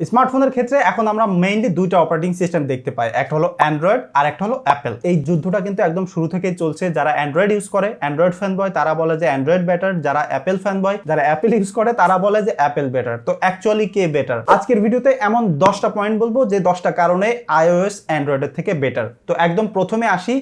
স্মার্টফোনের ক্ষেত্রে এখন আমরা মেইনলি দুইটা অপারেটিং সিস্টেম দেখতে পাই, একটা হলো অ্যান্ড্রয়েড আর একটা হলো অ্যাপেল। এই যুদ্ধটা কিন্তু একদম শুরু থেকেই চলছে। যারা অ্যান্ড্রয়েড ইউজ করে অ্যান্ড্রয়েড ফ্যান বয় তারা বলে যে অ্যান্ড্রয়েড বেটার, যারা অ্যাপেল ফ্যান বয় যারা অ্যাপেল ইউজ করে তারা বলে যে অ্যাপেল বেটার। তো অ্যাকচুয়ালি কে বেটার? আজকের ভিডিওতে এমন 10টা পয়েন্ট বলবো যে 10টা কারণে আইওএস অ্যান্ড্রয়েডের থেকে বেটার। তো একদম প্রথমে আসি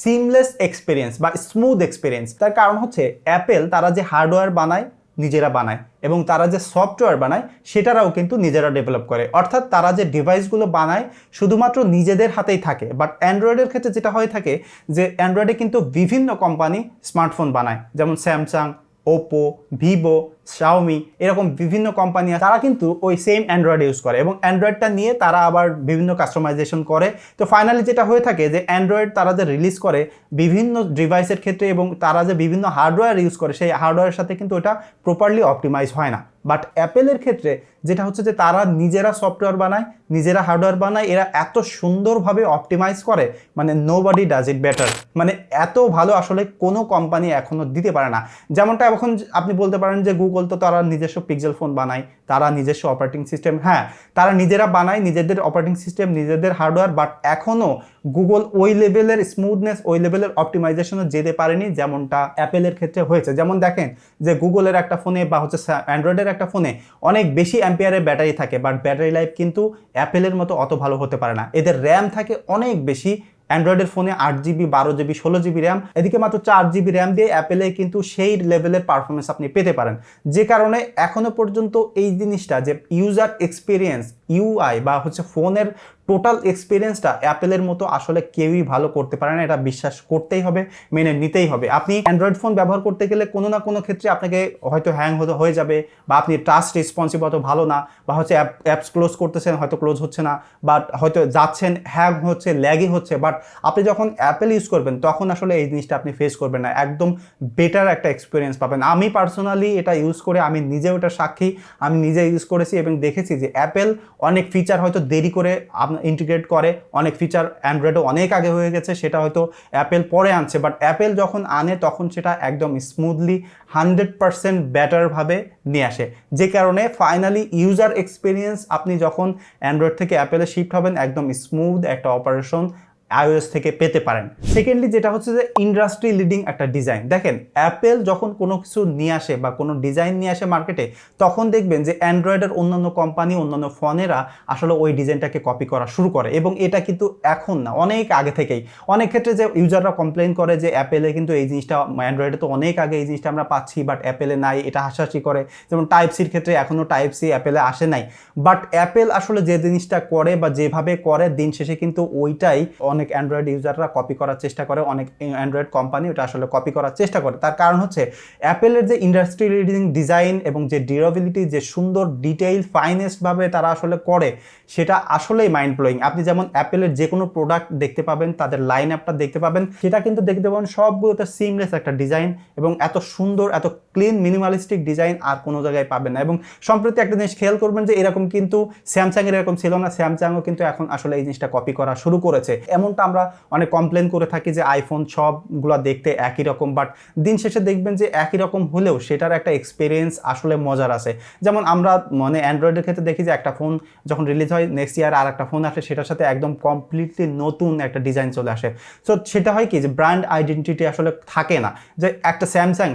সিমলেস এক্সপিরিয়েন্স বা স্মুথ এক্সপিরিয়েন্স। তার কারণ হচ্ছে অ্যাপেল তারা যে হার্ডওয়্যার বানায় নিজেরা বানায় এবং তারা যে সফটওয়্যার বানায় সেটারাও কিন্তু নিজেরা ডেভেলপ করে, অর্থাৎ তারা যে ডিভাইসগুলো বানায় শুধুমাত্র নিজেদের হাতেই থাকে। বাট অ্যান্ড্রয়েডের ক্ষেত্রে যেটা হয়ে থাকে যে অ্যান্ড্রয়েডে কিন্তু বিভিন্ন কোম্পানি স্মার্টফোন বানায়, যেমন স্যামসাং, ওপো, ভিভো, শাওমি, এরকম বিভিন্ন কোম্পানি আছে তারা কিন্তু ওই সেম অ্যান্ড্রয়েড ইউজ করে এবং অ্যান্ড্রয়েডটা নিয়ে তারা আবার বিভিন্ন কাস্টমাইজেশন করে। তো ফাইনালি যেটা হয়ে থাকে যে অ্যান্ড্রয়েড তারা যে রিলিজ করে বিভিন্ন ডিভাইসের ক্ষেত্রে এবং তারা যে বিভিন্ন হার্ডওয়্যার ইউজ করে সেই হার্ডওয়্যারের সাথে কিন্তু ওটা প্রপারলি অপটিমাইজ হয় না। বাট অ্যাপেলের ক্ষেত্রে যেটা হচ্ছে যে তারা নিজেরা সফটওয়্যার বানায়, নিজেরা হার্ডওয়্যার বানায়, এরা এত সুন্দরভাবে অপটিমাইজ করে, মানে নোবডি ডাজ ইট বেটার। মানে এত ভালো আসলে কোনো কোম্পানি এখনো দিতে পারে না। যেমনটা এখন আপনি বলতে পারেন যে গুগল তো তারা নিজস্ব পিক্সেল ফোন বানায়, তারা নিজস্ব অপারেটিং সিস্টেম, হ্যাঁ তারা নিজেরা বানায় নিজেদের অপারেটিং সিস্টেম, নিজেদের হার্ডওয়্যার, বাট এখনও গুগল ওই লেভেলের স্মুথনেস, ওই লেভেলের অপটিমাইজেশনও যেতে পারেনি যেমনটা অ্যাপেলের ক্ষেত্রে হয়েছে। যেমন দেখেন যে গুগলের একটা ফোনে বা হচ্ছে অ্যান্ড্রয়েডের একটা ফোনে অনেক বেশি অ্যাম্পিয়ারের ব্যাটারি থাকে, বাট ব্যাটারি লাইফ কিন্তু অ্যাপেলের মতো অত ভালো হতে পারে না। এদের র্যাম থাকে অনেক বেশি, অ্যান্ড্রয়েডের ফোনে 8GB, 12GB, 16GB র্যাম, এদিকে মাত্র 4GB র্যাম দিয়ে অ্যাপেলে কিন্তু সেই লেভেলের পারফরমেন্স আপনি পেতে পারেন। যে কারণে এখনো পর্যন্ত এই জিনিসটা যে ইউজার এক্সপিরিয়েন্স, ইউআই বা হচ্ছে ফোনের টোটাল এক্সপিরিয়েন্সটা অ্যাপেলের মতো আসলে কেউই ভালো করতে পারে না। এটা বিশ্বাস করতেই হবে, মেনে নিতেই হবে। আপনি অ্যান্ড্রয়েড ফোন ব্যবহার করতে গেলে কোনো না কোনো ক্ষেত্রে আপনাকে হয়তো হ্যাং হয়ে যাবে, বা আপনি টাস্ক রেসপন্সিভ অত ভালো না, বা হচ্ছে অ্যাপস ক্লোজ করতেছেন হয়তো ক্লোজ হচ্ছে না, বাট হয়তো যাচ্ছেন হ্যাং হচ্ছে, ল্যাগিং হচ্ছে। বাট আপনি যখন অ্যাপেল ইউজ করবেন তখন আসলে এই জিনিসটা আপনি ফেস করবেন না, একদম বেটার একটা এক্সপিরিয়েন্স পাবেন। আমি পার্সোনালি এটা ইউজ করে আমি নিজেও এটা সাক্ষী, আমি নিজে ইউজ করেছি এবং দেখেছি যে অ্যাপেল অনেক ফিচার হয়তো দেরি করে ইন্টিগ্রেট করে, অনেক ফিচার অ্যান্ড্রয়েডে অনেক আগে হয়ে গেছে, সেটা হয়তো অ্যাপেল পরে আনছে, বাট অ্যাপেল যখন আনে তখন সেটা একদম স্মুথলি 100% বেটারভাবে নিয়ে আসে। যে কারণে ফাইনালি ইউজার এক্সপিরিয়েন্স আপনি যখন অ্যান্ড্রয়েড থেকে অ্যাপেলে শিফট হবেন একদম স্মুথ একটা অপারেশন আইওএস থেকে পেতে পারেন। সেকেন্ডলি যেটা হচ্ছে যে ইন্ডাস্ট্রি লিডিং একটা ডিজাইন। দেখেন অ্যাপেল যখন কোনো কিছু নিয়ে আসে বা কোনো ডিজাইন নিয়ে আসে মার্কেটে, তখন দেখবেন যে অ্যান্ড্রয়েডের অন্যান্য কোম্পানি, অন্যান্য ফোনেরা আসলে ওই ডিজাইনটাকে কপি করা শুরু করে। এবং এটা কিন্তু এখন না, অনেক আগে থেকেই। অনেক ক্ষেত্রে যে ইউজাররা কমপ্লেন করে যে অ্যাপেলে কিন্তু এই জিনিসটা, অ্যান্ড্রয়েডে তো অনেক আগে এই জিনিসটা আমরা পাচ্ছি বাট অ্যাপেলে নাই, এটা হাসাহাসি করে। যেমন টাইপ সির ক্ষেত্রে এখনও টাইপ সি অ্যাপেলে আসে নাই, বাট অ্যাপেল আসলে যে জিনিসটা করে বা যেভাবে করে দিন শেষে কিন্তু ওইটাই অনেক অ্যান্ড্রয়েড ইউজাররা কপি করার চেষ্টা করে, অনেক অ্যান্ড্রয়েড কোম্পানি ওটা আসলে কপি করার চেষ্টা করে। তার কারণ হচ্ছে অ্যাপেলের যে ইন্ডাস্ট্রি লিডিং ডিজাইন এবং যে ডিউরেবিলিটি, যে সুন্দর ডিটেইল ফাইনেস্টভাবে তারা আসলে করে, সেটা আসলেই মাইন্ড ব্লোয়িং। আপনি যেমন অ্যাপেলের যে কোনো প্রোডাক্ট দেখতে পাবেন, তাদের লাইন আপটা দেখতে পাবেন, সেটা কিন্তু দেখতে পাবেন সবগুলোতে সিমলেস একটা ডিজাইন এবং এত সুন্দর, এত ক্লিন, মিনিমালিস্টিক ডিজাইন আর কোনো জায়গায় পাবেন না। এবং সম্প্রতি একটা জিনিস খেয়াল করবেন যে এরকম কিন্তু স্যামসাংয়ের এরকম ছিল না, স্যামসাংও কিন্তু এখন আসলে এই জিনিসটা কপি করা শুরু করেছে। এমনটা আমরা অনেক কমপ্লেন করে থাকি যে আইফোন সবগুলো দেখতে একই রকম, বাট দিন শেষে দেখবেন যে একই রকম হলেও সেটার একটা এক্সপিরিয়েন্স আসলে মজার আছে। যেমন আমরা মানে অ্যান্ড্রয়েডের ক্ষেত্রে দেখি যে একটা ফোন যখন রিলিজ হয় নেক্সট ইয়ার আর একটা ফোন আসে, সেটার সাথে একদম কমপ্লিটলি নতুন একটা ডিজাইন চলে আসে। সো সেটা হয় কি যে ব্র্যান্ড আইডেন্টিটি আসলে থাকে না। যে একটা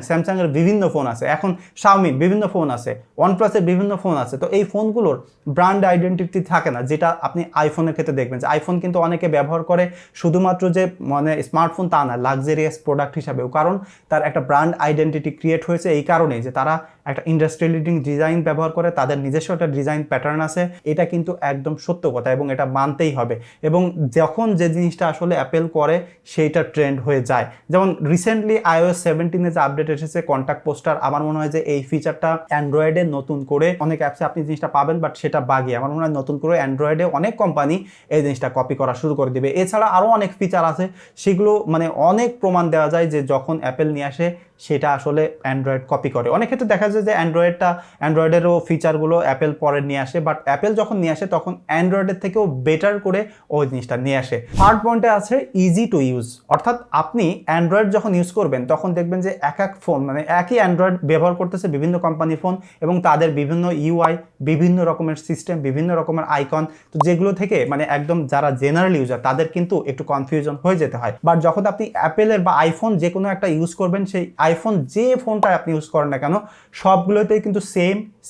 স্যামসাংয়ের বিভিন্ন ফোন আছে, এখন শাওমির বিভিন্ন ফোন আছে, ওয়ানপ্লাসের বিভিন্ন ফোন আছে। তো এই ফোনগুলোর ব্র্যান্ড আইডেন্টিটি থাকে না, যেটা আপনি আইফোনের ক্ষেত্রে দেখবেন যে আইফোন কিন্তু অনেকে ব্যবহার করে শুধুমাত্র যে মানে স্মার্টফোন তা না, লাক্সারিয়াস প্রোডাক্ট হিসাবেও, কারণ তার একটা ব্র্যান্ড আইডেন্টিটি ক্রিয়েট হয়েছে এই কারণেই যে তারা একটা ইন্ডাস্ট্রি লিডিং ডিজাইন ব্যবহার করে, তাদের নিজস্ব একটা ডিজাইন প্যাটার্ন আছে। এটা কিন্তু একদম সত্য কথা এবং এটা মানতেই হবে। এবং যখন যে জিনিসটা আসলে অ্যাপেল করে সেইটা ট্রেন্ড হয়ে যায়। যেমন রিসেন্টলি iOS 17-এ যে আপডেট এসেছে কন্ট্যাক্ট পোস্টার, আমার মনে হয় যে এই ফিচারটা অ্যান্ড্রয়েডে নতুন করে, অনেক অ্যাপসে আপনি জিনিসটা পাবেন বাট সেটা বাগি, আমার মনে হয় নতুন করে অ্যান্ড্রয়েডে অনেক কোম্পানি এই জিনিসটা কপি করা শুরু করে দিবে। এছাড়া আরও অনেক ফিচার আছে, সেগুলো মানে অনেক প্রমাণ দেওয়া যায় যে যখন অ্যাপেল নিয়ে আসে সেটা আসলে অ্যান্ড্রয়েড কপি করে। অনেক ক্ষেত্রে দেখা যায় যে অ্যান্ড্রয়েডেরও ফিচারগুলো অ্যাপেল পরে নিয়ে আসে, বাট অ্যাপেল যখন নিয়ে আসে তখন অ্যান্ড্রয়েডের থেকেও বেটার করে ওই জিনিসটা নিয়ে আসে। থার্ড পয়েন্টে আছে ইজি টু ইউজ, অর্থাৎ আপনি অ্যান্ড্রয়েড যখন ইউজ করবেন তখন দেখবেন যে এক এক ফোন মানে একই অ্যান্ড্রয়েড ব্যবহার করতেছে বিভিন্ন কোম্পানির ফোন, এবং তাদের বিভিন্ন ইউআই, বিভিন্ন রকমের সিস্টেম, বিভিন্ন রকমের আইকন, তো যেগুলো থেকে মানে একদম যারা জেনারেল ইউজার তাদের কিন্তু একটু কনফিউশন হয়ে যেতে হয়। বাট যখন আপনি অ্যাপেলের বা আইফোন যে কোনো একটা ইউজ করবেন, সেই আইফোন যে ফোনটা আপনি ইউজ করেন না কেন সবগুলোতেই কিন্তু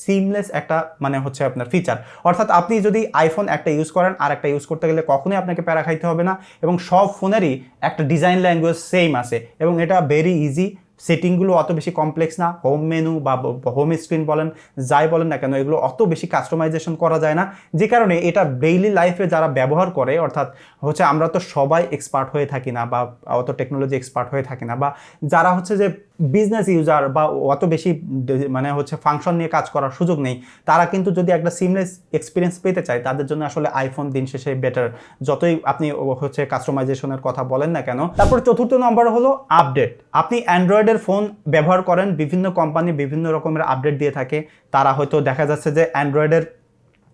সিমলেস একটা মানে হচ্ছে আপনার ফিচার। অর্থাৎ আপনি যদি আইফোন একটা ইউজ করেন আর একটা ইউজ করতে গেলে কখনোই আপনাকে প্যারা খাইতে হবে না, এবং সব ফোনেরই একটা ডিজাইন ল্যাঙ্গুয়েজ সেম আছে, এবং এটা ভেরি ইজি। সেটিংগুলো অত বেশি কমপ্লেক্স না, হোম মেনু বা হোম স্ক্রিন বলেন যাই বলেন না কেন এগুলো অত বেশি কাস্টমাইজেশন করা যায় না, যে কারণে এটা ডেইলি লাইফে যারা ব্যবহার করে, অর্থাৎ হচ্ছে আমরা তো সবাই এক্সপার্ট হয়ে থাকি না বা অত টেকনোলজি এক্সপার্ট হয়ে থাকি না, বা যারা হচ্ছে যে বিজনেস ইউজার বা অত বেশি মানে হচ্ছে ফাংশন নিয়ে কাজ করার সুযোগ নেই, তারা কিন্তু যদি একটা সিমলেস এক্সপিরিয়েন্স পেতে চায় তাদের জন্য আসলে আইফোন দিন শেষে বেটার, যতই আপনি হচ্ছে কাস্টমাইজেশনের কথা বলেন না কেন। তারপর চতুর্থ নম্বর হলো আপডেট। আপনি অ্যান্ড্রয়েডের ফোন ব্যবহার করেন, বিভিন্ন কোম্পানি বিভিন্ন রকমের আপডেট দিয়ে থাকে। তারা হয়তো দেখা যাচ্ছে যে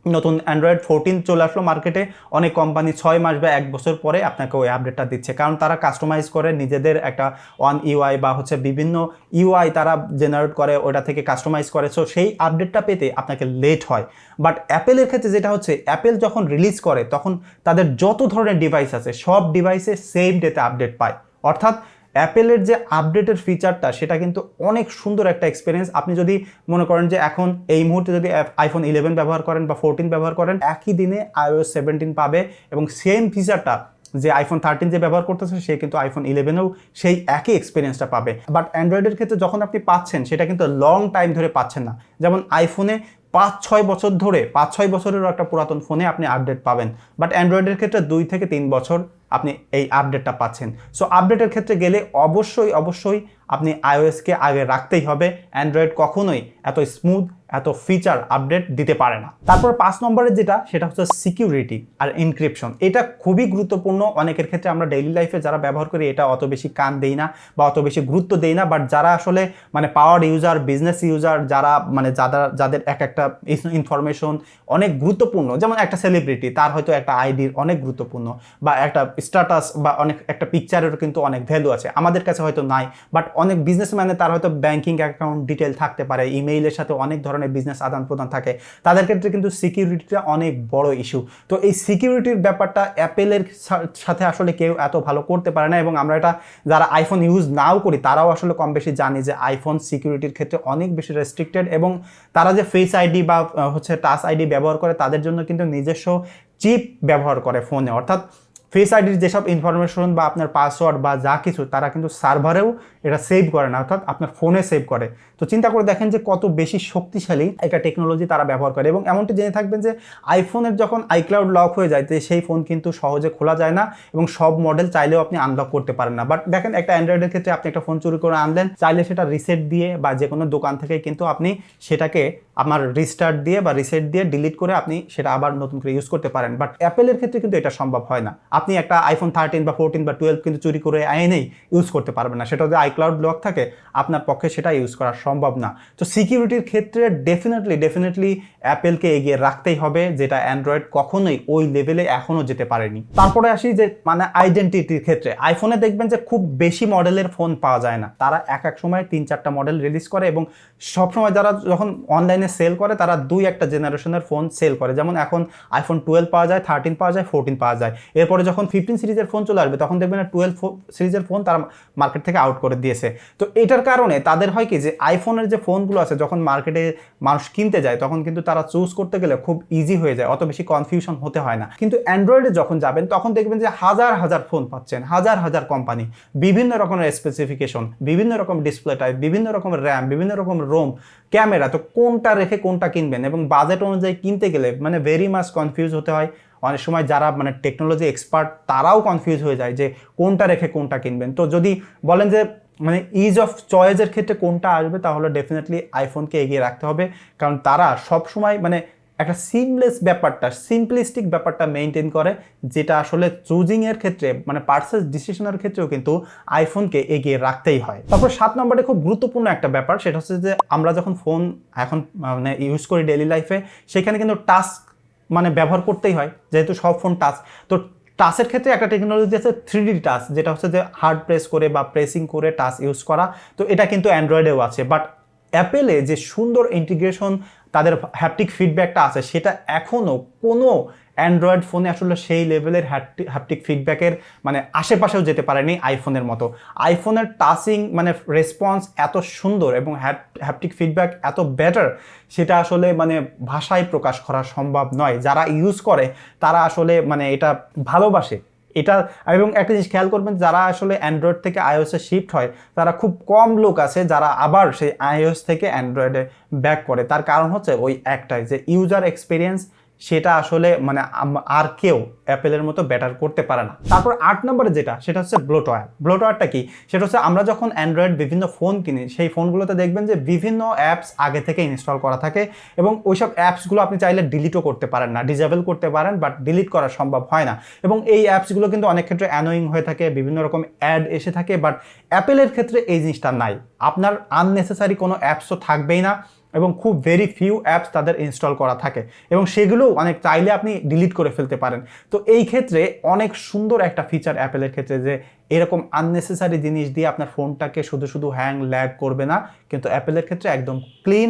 নতুন অ্যান্ড্রয়েড 14 চলে আসলো মার্কেটে, অনেক কোম্পানি 6 মাস বা 1 বছর পরে আপনাকে ওই আপডেটটা দিচ্ছে, কারণ তারা কাস্টমাইজ করে নিজেদের একটা ওয়ান ইউআই বা হচ্ছে বিভিন্ন ইউআই তারা জেনারেট করে, ওটা থেকে কাস্টমাইজ করে, সো সেই আপডেটটা পেতে আপনাকে লেট হয়। বাট অ্যাপেলের ক্ষেত্রে যেটা হচ্ছে, অ্যাপেল যখন রিলিজ করে তখন তাদের যত ধরনের ডিভাইস আছে সব ডিভাইসে সেম ডেতে আপডেট পায়। অর্থাৎ অ্যাপেলের যে আপডেটের ফিচারটা সেটা কিন্তু অনেক সুন্দর একটা এক্সপিরিয়েন্স। আপনি যদি মনে করেন যে এখন এই মুহূর্তে যদি আইফোন 11 ব্যবহার করেন বা 14 ব্যবহার করেন, একই দিনে iOS 17 পাবে, এবং সেম ফিচারটা যে আইফোন 13 যে ব্যবহার করতেছে সে কিন্তু আইফোন 11এও সেই একই এক্সপিরিয়েন্সটা পাবে। বাট অ্যান্ড্রয়েডের ক্ষেত্রে যখন আপনি পাচ্ছেন সেটা কিন্তু লং টাইম ধরে পাচ্ছেন না। যেমন আইফোনে 5-6 বছর ধরে, 5-6 বছরেরও একটা পুরাতন ফোনে আপনি আপডেট পাবেন, বাট অ্যান্ড্রয়েডের ক্ষেত্রে 2 থেকে 3 বছর আপনি এই আপডেটটা পাচ্ছেন। সো আপডেটের ক্ষেত্রে গেলে অবশ্যই আপনি আইওএসকে আগে রাখতেই হবে। অ্যান্ড্রয়েড কখনোই এত স্মুথ, এত ফিচার আপডেট দিতে পারে না। তারপর 5 নম্বরের যেটা সেটা হচ্ছে সিকিউরিটি আর এনক্রিপশন। এটা খুবই গুরুত্বপূর্ণ। অনেকের ক্ষেত্রে আমরা ডেইলি লাইফে যারা ব্যবহার করি এটা অত বেশি কান দেই না বা অত বেশি গুরুত্ব দেই না, বাট যারা আসলে মানে পাওয়ার ইউজার, বিজনেস ইউজার, যারা মানে যাদের একটা ইনফরমেশন অনেক গুরুত্বপূর্ণ, যেমন একটা সেলিব্রিটি তার হয়তো একটা আইডির অনেক গুরুত্বপূর্ণ, বা একটা স্ট্যাটাস বা অনেক একটা পিকচারেরও কিন্তু অনেক ভ্যালু আছে, আমাদের কাছে হয়তো নাই, বাট অনেক বিজনেসম্যানের তার হয়তো ব্যাংকিং অ্যাকাউন্ট ডিটেল থাকতে পারে, ইমেইলের সাথে অনেক ধরনের বিজনেস আদান প্রদান থাকে, তাদের ক্ষেত্রে কিন্তু সিকিউরিটিটা অনেক বড় ইস্যু। তো এই সিকিউরিটির ব্যাপারটা অ্যাপেলের সাথে আসলে কেউ এত ভালো করতে পারে না, এবং আমরা এটা যারা আইফোন ইউজ নাও করি তারাও আসলে কম বেশি জানি যে আইফোন সিকিউরিটির ক্ষেত্রে অনেক বেশি রেস্ট্রিক্টেড, এবং তারা যে ফেস আইডি বা হচ্ছে টাচ আইডি ব্যবহার করে তাদের জন্য কিন্তু নিজস্ব চিপ ব্যবহার করে ফোনে, অর্থাৎ ফেস আইডির যেসব ইনফরমেশন বা আপনার পাসওয়ার্ড বা যা কিছু তারা কিন্তু সার্ভারেও এটা সেভ করে না, অর্থাৎ আপনার ফোনে সেভ করে। তো চিন্তা করে দেখেন যে কত বেশি শক্তিশালী একটা টেকনোলজি তারা ব্যবহার করে। এবং এমনটি জেনে থাকবেন যে আইফোনের যখন আইক্লাউড লক হয়ে যায় তো সেই ফোন কিন্তু সহজে খোলা যায় না, এবং সব মডেল চাইলেও আপনি আনলক করতে পারেন না। বাট দেখেন একটা অ্যান্ড্রয়েডের ক্ষেত্রে আপনি একটা ফোন চুরি করে আনলেন, চাইলে সেটা রিসেট দিয়ে বা যে কোনো দোকান থেকে কিন্তু আপনি সেটাকে আমার রিস্টার্ট দিয়ে বা রিসেট দিয়ে ডিলিট করে আপনি সেটা আবার নতুন করে ইউজ করতে পারেন। বাট অ্যাপেলের ক্ষেত্রে কিন্তু এটা সম্ভব হয় না। আপনি একটা আইফোন 13 বা 14 বা 12 কিন্তু চুরি করে এনেই ইউজ করতে পারবেন না, সেটা যদি আইক্লাউড লক থাকে আপনার পক্ষে সেটা ইউজ করা সম্ভব না। তো সিকিউরিটির ক্ষেত্রে ডেফিনেটলি অ্যাপেলকে এগিয়ে রাখতেই হবে, যেটা অ্যান্ড্রয়েড কখনোই ওই লেভেলে এখনো যেতে পারেনি। তারপরে আসি যে মানে আইডেন্টিটির ক্ষেত্রে আইফোনে দেখবেন যে খুব বেশি মডেলের ফোন পাওয়া যায় না, তারা এক সময় 3-4টা মডেল রিলিজ করে, এবং সবসময় যারা যখন অনলাইনে সেল করে তারা 2-1টা জেনারেশনের ফোন সেল করে। যেমন এখন আইফোন 12 পাওয়া যায়, 13 পাওয়া যায়, 14 পাওয়া যায়, এরপরে যখন 15 সিরিজের ফোন চলে আসবে তখন দেখবেন 12 সিরিজের ফোন তারা মার্কেট থেকে আউট করে দিয়েছে। তো এটার কারণে তাদের হয় কি যে আইফোনের যে ফোনগুলো আছে যখন মার্কেটে মানুষ কিনতে যায় তখন কিন্তু তারা চুজ করতে গেলে খুব ইজি হয়ে যায়, অত বেশি কনফিউশন হতে হয় না। কিন্তু অ্যান্ড্রয়েডে যখন যাবেন তখন দেখবেন যে হাজার ফোন পাচ্ছেন, হাজার কোম্পানি, বিভিন্ন রকমের স্পেসিফিকেশন, বিভিন্ন রকম ডিসপ্লে টাইপ, বিভিন্ন রকমের র্যাম, বিভিন্ন রকম রোম, ক্যামেরা, তো কোনটা রেখে কোনটা কিনবেন, এবং বাজেট অনুযায়ী কিনতে গেলে মানে ভেরি মাচ কনফিউজ হতে হয়। অনেক সময় যারা মানে টেকনোলজি এক্সপার্ট তারাও কনফিউজ হয়ে যায় যে কোনটা রেখে কোনটা কিনবেন। তো যদি বলেন যে মানে ইজ অফ চয়েসের ক্ষেত্রে কোনটা আসবে তাহলে ডেফিনেটলি আইফোনকে এগিয়ে রাখতে হবে, কারণ তারা সব সময় মানে একটা সিমলেস ব্যাপারটা, সিম্পলিস্টিক ব্যাপারটা মেনটেন করে, যেটা আসলে চুজিংয়ের ক্ষেত্রে মানে পার্সেস ডিসিশনের ক্ষেত্রেও কিন্তু আইফোনকে এগিয়ে রাখতেই হয়। তারপর 7 নম্বরে খুব গুরুত্বপূর্ণ একটা ব্যাপার, সেটা হচ্ছে যে আমরা যখন ফোন এখন মানে ইউজ করি ডেইলি লাইফে, সেখানে কিন্তু টাচ মানে ব্যবহার করতেই হয়, যেহেতু সব ফোন টাচ। তো টাচের ক্ষেত্রে একটা টেকনোলজি আছে 3D টাচ, যেটা হচ্ছে যে হার্ড প্রেস করে বা প্রেসিং করে টাচ ইউজ করা। তো এটা কিন্তু অ্যান্ড্রয়েডেও আছে, বাট অ্যাপেলে যে সুন্দর ইন্টিগ্রেশন, তাদের হ্যাপটিক ফিডব্যাকটা আছে, সেটা এখনও কোনো অ্যান্ড্রয়েড ফোনে আসলে সেই লেভেলের হ্যাপটিক ফিডব্যাকের মানে আশেপাশেও যেতে পারেনি আইফোনের মতো। আইফোনের টাচিং মানে রেসপন্স এত সুন্দর এবং হ্যাপটিক ফিডব্যাক এত বেটার, সেটা আসলে মানে ভাষায় প্রকাশ করা সম্ভব নয়। যারা ইউজ করে তারা আসলে মানে এটা ভালোবাসে এটা। এবং একটা জিনিস খেয়াল করবেন, যারা আসলে অ্যান্ড্রয়েড থেকে আইওএসে শিফট হয়, তারা খুব কম লোক আছে যারা আবার সেই আইওএস থেকে অ্যান্ড্রয়েডে ব্যাক করে। তার কারণ হচ্ছে ওই একটাই, যে ইউজার এক্সপিরিয়েন্স সেটা আসলে মানে আর কেউ অ্যাপেলের মতো বেটার করতে পারে না। তারপর 8 নম্বরে যেটা, সেটা হচ্ছে ব্লোটওয়্যার। ব্লোটওয়্যারটা কি? সেটা হচ্ছে আমরা যখন অ্যান্ড্রয়েড বিভিন্ন ফোন কিনি, সেই ফোনগুলোতে দেখবেন যে বিভিন্ন অ্যাপস আগে থেকে ইনস্টল করা থাকে, এবং ওইসব অ্যাপসগুলো আপনি চাইলে ডিলিটও করতে পারেন না, ডিসেবল করতে পারেন, বাট ডিলিট করা সম্ভব হয় না। এবং এই অ্যাপসগুলো কিন্তু অনেক ক্ষেত্রে অ্যানোয়িং হয়ে থাকে, বিভিন্ন রকম অ্যাড এসে থাকে, বাট অ্যাপেলের ক্ষেত্রে এই জিনিসটা নাই। আপনার আননেসেসারি কোনো অ্যাপসও থাকবেই না, এবং খুব ভেরি ফিউ অ্যাপস তাদের ইনস্টল করা থাকে, এবং সেগুলো অনেক চাইলে আপনি ডিলিট করে ফেলতে পারেন। তো এই ক্ষেত্রে অনেক সুন্দর একটা ফিচার অ্যাপেলের ক্ষেত্রে, যে এরকম আননেসেসারি জিনিস দিয়ে আপনার ফোনটাকে শুধু শুধু হ্যাং ল্যাগ করবে না, কিন্তু অ্যাপেলের ক্ষেত্রে একদম ক্লিন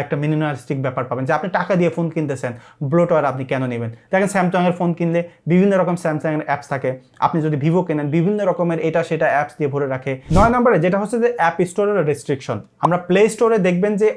একটা মিনিমালিস্টিক ব্যাপার পাবেন, যে আপনি টাকা দিয়ে ফোন কিনতেছেন, ব্লোটওয়্যার আপনি কেন নেবেন? দেখেন স্যামসাংয়ের ফোন কিনলে বিভিন্ন রকম স্যামসাংয়ের অ্যাপস থাকে, আপনি যদি ভিভো কেনেন বিভিন্ন রকমের এটা সেটা অ্যাপস দিয়ে ভরে রাখে। 9 নম্বরে যেটা হচ্ছে যে অ্যাপ স্টোরের রেস্ট্রিকশন। আমরা প্লে স্টোরে দেখবেন যে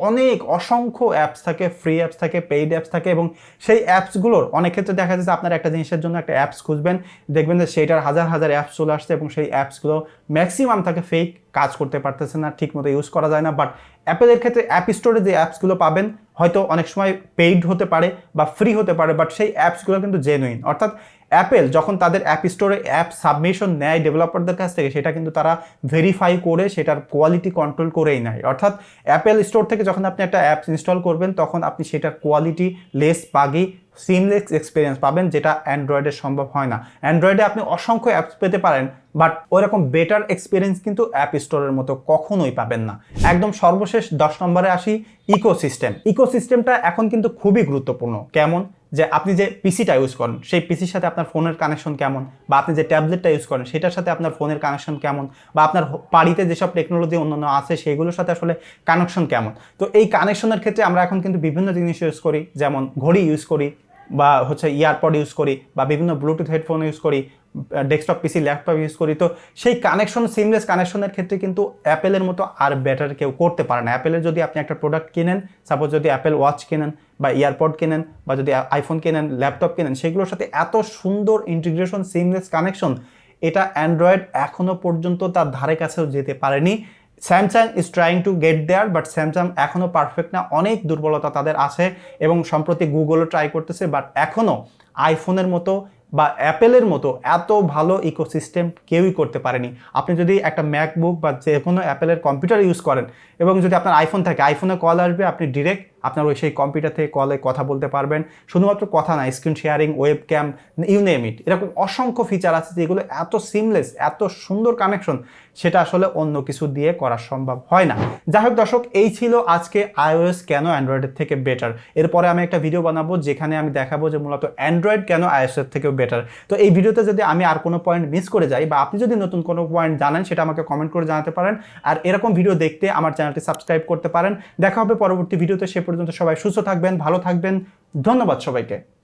অনেক অসংখ্য অ্যাপস থাকে, ফ্রি অ্যাপস থাকে, পেইড অ্যাপস থাকে, এবং সেই অ্যাপসগুলোর অনেক ক্ষেত্রে দেখা যাচ্ছে আপনার একটা জিনিসের জন্য একটা অ্যাপস খুঁজবেন, দেখবেন যে সেইটার হাজার হাজার অ্যাপস চলে আসছে, এবং সেই অ্যাপসগুলো ম্যাক্সিমাম থাকে ফেক, কাজ করতে পারতেছে না, ঠিক মতো ইউজ করা যায় না। বাট অ্যাপেলের ক্ষেত্রে অ্যাপ স্টোরে যে অ্যাপসগুলো পাবেন হয়তো অনেক সময় পেইড হতে পারে বা ফ্রি হতে পারে, বাট সেই অ্যাপসগুলো কিন্তু জেনুইন। অর্থাৎ অ্যাপেল যখন তাদের অ্যাপ স্টোরে অ্যাপ সাবমিশন নেয় ডেভেলপারদের কাছ থেকে, সেটা কিন্তু তারা ভেরিফাই করে সেটার কোয়ালিটি কন্ট্রোল করেই নেয়। অর্থাৎ অ্যাপেল স্টোর থেকে যখন আপনি একটা অ্যাপস ইনস্টল করবেন, তখন আপনি সেটার কোয়ালিটি লেস বাগি সিমলেস এক্সপিরিয়েন্স পাবেন, যেটা অ্যান্ড্রয়েডে সম্ভব হয় না। অ্যান্ড্রয়েডে আপনি অসংখ্য অ্যাপস পেতে পারেন, বাট ওইরকম বেটার এক্সপিরিয়েন্স কিন্তু অ্যাপ স্টোরের মতো কখনোই পাবেন না। একদম সর্বশেষ 10 নম্বরে আসি, ইকোসিস্টেম। ইকোসিস্টেমটা এখন কিন্তু খুবই গুরুত্বপূর্ণ। কেমন? যে আপনি যে পিসিটা ইউজ করেন, সেই পিসির সাথে আপনার ফোনের কানেকশন কেমন, বা আপনি যে ট্যাবলেটটা ইউজ করেন সেটার সাথে আপনার ফোনের কানেকশন কেমন, বা আপনার বাড়িতে যেসব টেকনোলজি অন্যান্য আছে সেগুলোর সাথে আসলে কানেকশন কেমন। তো এই কানেকশনের ক্ষেত্রে আমরা এখন কিন্তু বিভিন্ন জিনিস ইউজ করি, যেমন ঘড়ি ইউজ করি, বা হচ্ছে ইয়ারপড ইউজ করি, বা বিভিন্ন ব্লুটুথ হেডফোন ইউজ করি, ডেস্কটপ পিসি ল্যাপটপ ইউজ করি। তো সেই কানেকশন, সিমলেস কানেকশনের ক্ষেত্রে কিন্তু অ্যাপেলের মতো আর বেটার কেউ করতে পারে না। অ্যাপেলের যদি আপনি একটা প্রোডাক্ট কেনেন, সাপোজ যদি অ্যাপেল ওয়াচ কেনেন বা ইয়ারপড কেনেন, বা যদি আইফোন কেনেন, ল্যাপটপ কেনেন, সেগুলোর সাথে এত সুন্দর ইন্টিগ্রেশন, সিমলেস কানেকশন, এটা অ্যান্ড্রয়েড এখনো পর্যন্ত তার ধারে কাছেও যেতে পারেনি। Samsung is trying to get there, but Samsung এখনও পারফেক্ট না, অনেক দুর্বলতা তাদের আছে, এবং সম্প্রতি গুগলও ট্রাই করতেছে, বাট এখনও আইফোনের মতো বা অ্যাপেলের মতো এত ভালো ইকোসিস্টেম কেউই করতে পারেনি। আপনি যদি একটা ম্যাকবুক বা যে কোনো অ্যাপেলের কম্পিউটার ইউজ করেন, এবং যদি আপনার আইফোন থাকে, আইফোনে কল আসবে, আপনি ডিরেক্ট আপনার ওই সেই কম্পিউটার থেকে কলে কথা বলতে পারবেন। শুধুমাত্র কথা না, screen sharing, webcam, you name it, এরকম অসংখ্য ফিচার আছে যেগুলো এত সিমলেস, এত সুন্দর কানেকশন, সেটা আসলে অন্য কিছু দিয়ে করা সম্ভব হয় না। যাই হোক দর্শক, এই ছিল আজকে আইওএস কেন অ্যান্ড্রয়েডের থেকে বেটার। এরপরে আমি একটা ভিডিও বানাবো যেখানে আমি দেখাবো যে মূলত অ্যান্ড্রয়েড কেন আইওএসের থেকেও বেটার। তো এই ভিডিওতে যদি আমি আর কোনো পয়েন্ট মিস করে যাই, বা আপনি যদি নতুন কোনো পয়েন্ট জানেন, সেটা আমাকে কমেন্ট করে জানাতে পারেন। আর এরকম ভিডিও দেখতে আমার চ্যানেলটি সাবস্ক্রাইব করতে পারেন। দেখা হবে পরবর্তী ভিডিওতে। সে পর্যন্ত সবাই সুস্থ থাকবেন, ভালো থাকবেন। ধন্যবাদ সবাইকে।